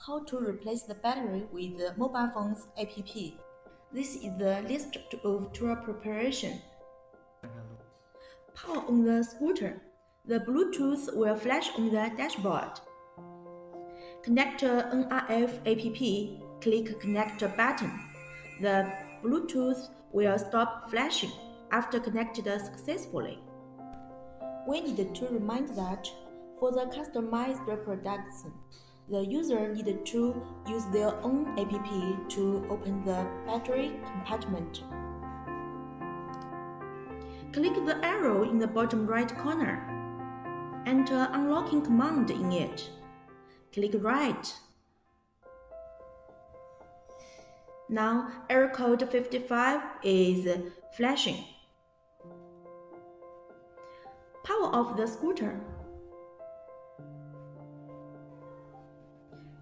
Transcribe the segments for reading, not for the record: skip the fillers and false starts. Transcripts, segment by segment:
How to replace the battery with the mobile phone's app. This is the list of tool preparation. Power on the scooter. The Bluetooth will flash on the dashboard. Connect NRF app. Click Connect button. The Bluetooth will stop flashing after connected successfully. We need to remind that for the customized products, the user needed to use their own app to open the battery compartment. Click the arrow in the bottom right corner. Enter unlocking command in it. Click Write. Now error code 55 is flashing. Power off the scooter.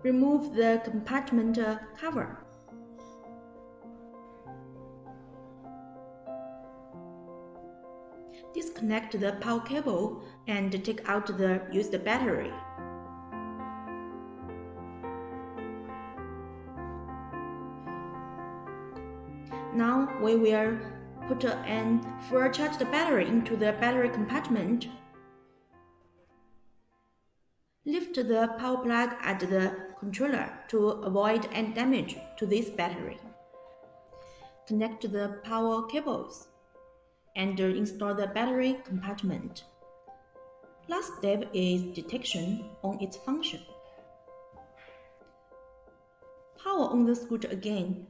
Remove the compartment cover. Disconnect the power cable and take out the used battery. Now we will put an full charged battery into the battery compartment. Lift the power plug at the controller to avoid any damage to this battery. Connect the power cables and install the battery compartment. Last step is detection on its function. Power on the scooter again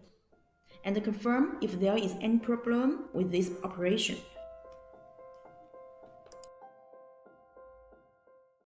and confirm if there is any problem with this operation.